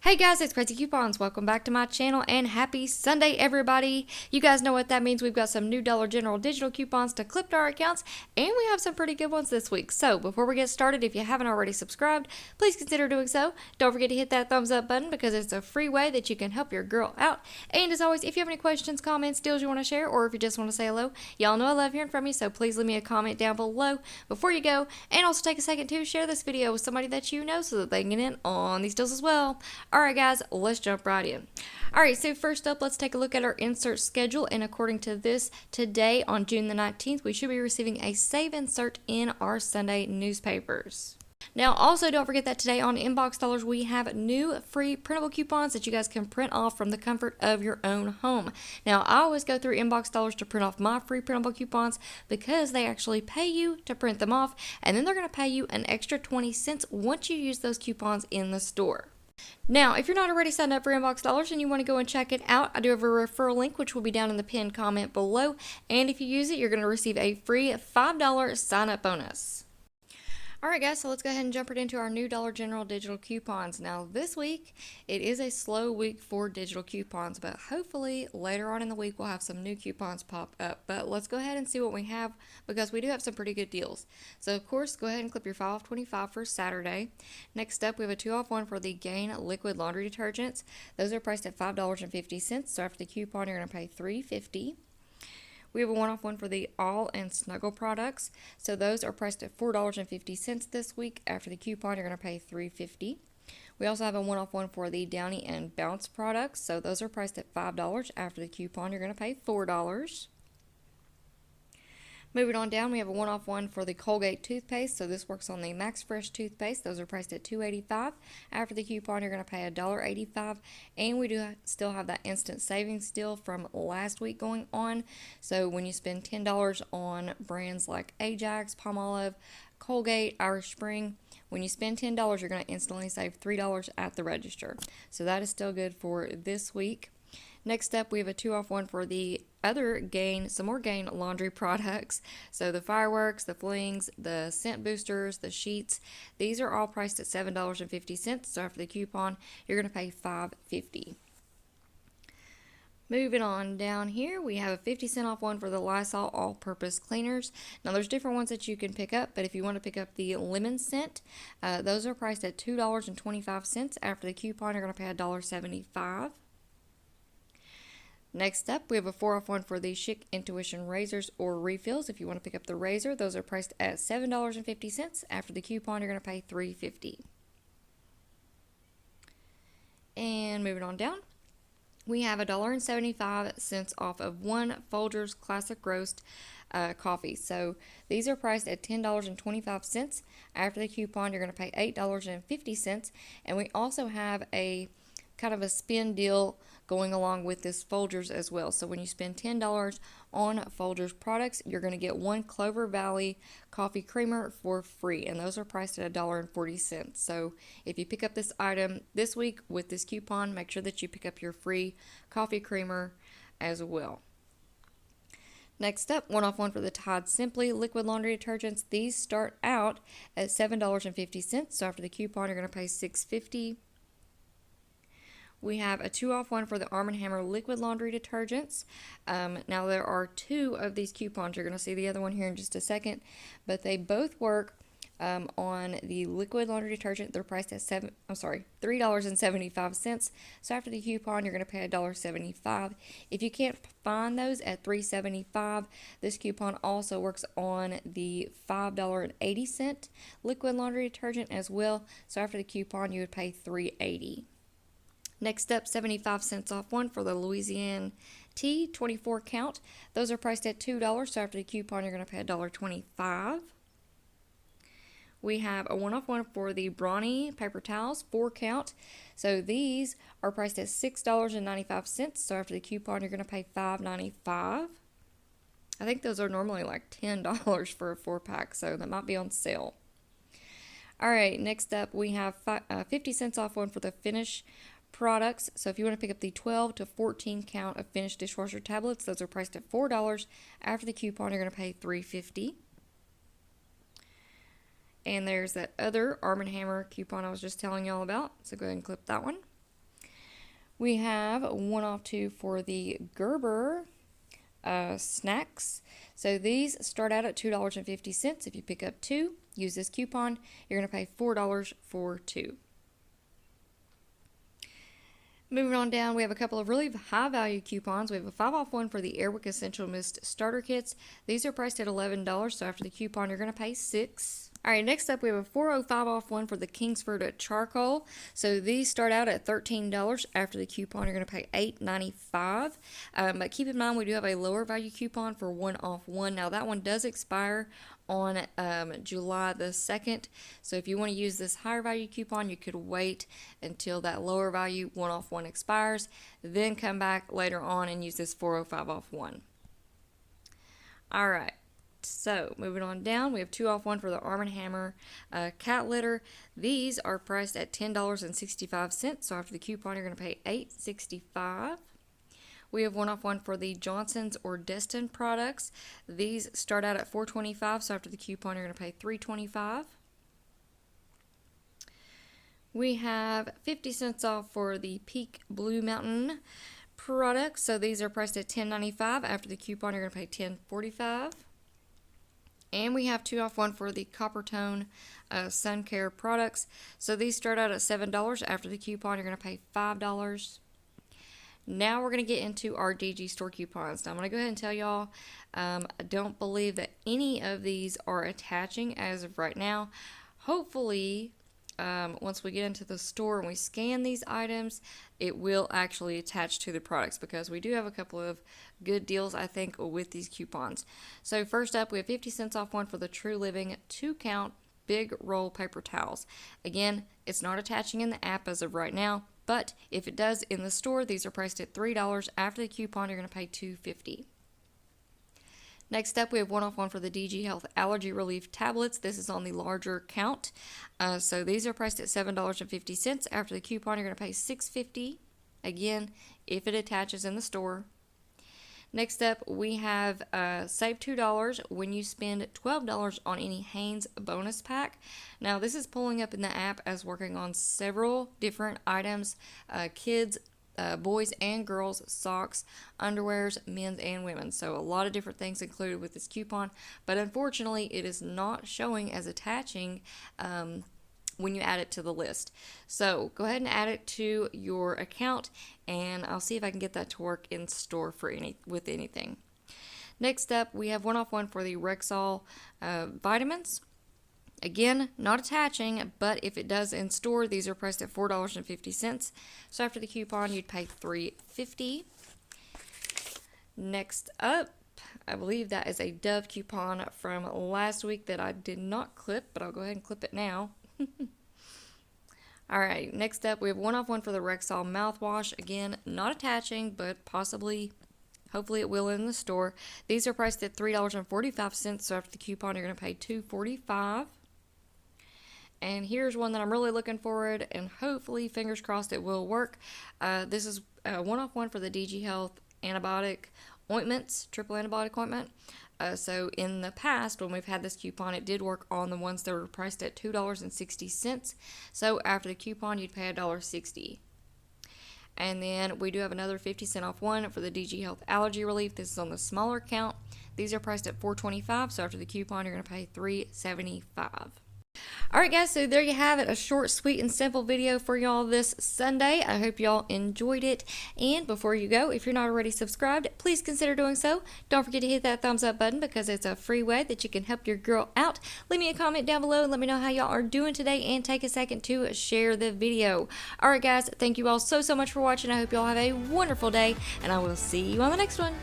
Hey guys, it's Crazy Coupons. Welcome back to my channel and happy Sunday, everybody. You guys know what that means. We've got some new Dollar General digital coupons to clip to our accounts, and we have some pretty good ones this week. So before we get started, if you haven't already subscribed, please consider doing so. Don't forget to hit that thumbs up button because it's a free way that you can help your girl out. And as always, if you have any questions, comments, deals you want to share, or if you just want to say hello, y'all know I love hearing from you, so please leave me a comment down below before you go. And also take a second to share this video with somebody that you know so that they can get in on these deals as well. Alright guys, let's jump right in. Alright, so first up, let's take a look at our insert schedule, and according to this, today on June the 19th, we should be receiving a save insert in our Sunday newspapers. Now, also don't forget that today on Inbox Dollars, we have new free printable coupons that you guys can print off from the comfort of your own home. Now, I always go through Inbox Dollars to print off my free printable coupons because they actually pay you to print them off, and then they're going to pay you an extra 20 cents once you use those coupons in the store. Now, if you're not already signed up for Inbox Dollars and you want to go and check it out, I do have a referral link which will be down in the pinned comment below, and if you use it, you're going to receive a free $5 sign-up bonus. Alright guys, so let's go ahead and jump right into our new Dollar General digital coupons. Now this week, it is a slow week for digital coupons, but hopefully later on in the week we'll have some new coupons pop up. But let's go ahead and see what we have because we do have some pretty good deals. So of course, go ahead and clip your 5 off 25 for Saturday. Next up, we have a 2 off 1 for the Gain liquid laundry detergents. Those are priced at $5.50, so after the coupon you're going to pay $3.50. We have a 1 off 1 for the All and Snuggle products. So those are priced at $4.50 this week. After the coupon, you're going to pay $3.50. We also have a 1 off 1 for the Downy and Bounce products. So those are priced at $5. After the coupon, you're going to pay $4. Moving on down, we have a 1 off 1 for the Colgate Toothpaste. So this works on the Max Fresh toothpaste. Those are priced at $2.85. After the coupon, you're going to pay $1.85. And we do still have that instant savings deal from last week going on. So when you spend $10 on brands like Ajax, Palmolive, Colgate, Irish Spring, when you spend $10, you're going to instantly save $3 at the register. So that is still good for this week. Next up, we have a 2 off 1 for the other Gain, some more Gain laundry products. So the fireworks, the flings, the scent boosters, the sheets, these are all priced at $7.50. So after the coupon, you're going to pay $5.50. Moving on down here, we have a 50-cent off 1 for the Lysol all-purpose cleaners. Now there's different ones that you can pick up, but if you want to pick up the lemon scent, those are priced at $2.25. After the coupon, you're going to pay $1.75. Next up, we have a 4 off 1 for the Chic Intuition razors or refills. If you want to pick up the razor, those are priced at $7.50. After the coupon, you're going to pay $3.50. And moving on down, we have $1.75 off of one Folgers Classic Roast coffee. So these are priced at $10.25. After the coupon, you're going to pay $8.50. And we also have a kind of a spin deal going along with this Folgers as well. So when you spend $10 on Folgers products, you're going to get one Clover Valley coffee creamer for free, and those are priced at $1.40. So if you pick up this item this week with this coupon, make sure that you pick up your free coffee creamer as well. Next up, 1 off 1 for the Todd Simply liquid laundry detergents. These start out at $7.50. So after the coupon, you're going to pay $6.50. We have a 2 off 1 for the Arm & Hammer liquid laundry detergents. Now there are 2 of these coupons. You're going to see the other one here in just a second, but they both work on the liquid laundry detergent. They're priced at $3.75. So after the coupon, you're going to pay $1.75. If you can't find those at $3.75, this coupon also works on the $5.80 liquid laundry detergent as well. So after the coupon, you would pay $3.80. Next up, 75 cents off 1 for the Louisiana Tea 24 count. Those are priced at $2, so after the coupon, you're going to pay $1.25. We have a 1 off 1 for the Brawny paper towels 4 count. So these are priced at $6.95, so after the coupon, you're going to pay $5.95. I think those are normally like $10 for a 4-pack, so that might be on sale. Alright, next up, we have 50 cents off 1 for the Finish products. So if you want to pick up the 12 to 14 count of Finish dishwasher tablets, those are priced at $4. After the coupon, you're going to pay $3.50. And there's that other Arm & Hammer coupon I was just telling y'all about. So go ahead and clip that one. We have 1 off 2 for the Gerber snacks. So these start out at $2.50. If you pick up 2, use this coupon, you're going to pay $4 for 2. Moving on down, we have a couple of really high value coupons. We have a 5 off 1 for the Airwick Essential Mist Starter Kits. These are priced at $11, so after the coupon, you're going to pay $6. Alright, next up we have a 405 off 1 for the Kingsford Charcoal. So these start out at $13. After the coupon, you're going to pay $8.95. But keep in mind, we do have a lower value coupon for 1 off 1. Now that one does expire on July the 2nd. So if you want to use this higher value coupon, you could wait until that lower value 1 off 1 expires, then come back later on and use this 405 off 1. Alright. So, moving on down, we have 2 off 1 for the Arm & Hammer cat litter. These are priced at $10.65, so after the coupon, you're going to pay $8.65. We have 1 off 1 for the Johnson's or Destin products. These start out at $4.25, so after the coupon, you're going to pay $3.25. We have 50 cents off for the Peak Blue Mountain products. So these are priced at $10.95. After the coupon, you're going to pay $10.45. And we have 2 off 1 for the Coppertone Sun Care products. So these start out at $7. After the coupon, you're going to pay $5. Now we're going to get into our DG store coupons. Now I'm going to go ahead and tell y'all, I don't believe that any of these are attaching as of right now. Hopefully, once we get into the store and we scan these items, it will actually attach to the products, because we do have a couple of good deals, I think, with these coupons. So first up, we have 50 cents off 1 for the True Living 2-count big roll paper towels. Again, it's not attaching in the app as of right now, but if it does in the store, these are priced at $3. After the coupon, you're going to pay $2.50. Next up, we have 1 off 1 for the DG Health Allergy Relief Tablets. This is on the larger count. So these are priced at $7.50. After the coupon, you're going to pay $6.50. Again, if it attaches in the store. Next up, we have save $2 when you spend $12 on any Haynes bonus pack. Now, this is pulling up in the app as working on several different items, kids, boys and girls, socks, underwears, men's and women's. So a lot of different things included with this coupon, but unfortunately it is not showing as attaching when you add it to the list. So go ahead and add it to your account, and I'll see if I can get that to work in store for with anything. Next up, we have 1 off 1 for the Rexall Vitamins. Again, not attaching, but if it does in store, these are priced at $4.50. So after the coupon, you'd pay $3.50. Next up, I believe that is a Dove coupon from last week that I did not clip, but I'll go ahead and clip it now. Alright, next up, we have 1 off 1 for the Rexel Mouthwash. Again, not attaching, but possibly, hopefully it will in the store. These are priced at $3.45, so after the coupon, you're going to pay $2.45. And here's one that I'm really looking forward, and hopefully, fingers crossed, it will work. This is 1 off 1 for the DG Health antibiotic ointments, triple antibiotic ointment. So in the past, when we've had this coupon, it did work on the ones that were priced at $2.60. So after the coupon, you'd pay $1.60. And then we do have another 50 cent off one for the DG Health Allergy Relief. This is on the smaller count. These are priced at $4.25. So after the coupon, you're going to pay $3.75. Alright guys, so there you have it, a short, sweet, and simple video for y'all this Sunday. I hope y'all enjoyed it, and before you go, if you're not already subscribed, please consider doing so. Don't forget to hit that thumbs up button, because it's a free way that you can help your girl out. Leave me a comment down below and let me know how y'all are doing today, and take a second to share the video. Alright guys, thank you all so much for watching. I hope y'all have a wonderful day, and I will see you on the next one.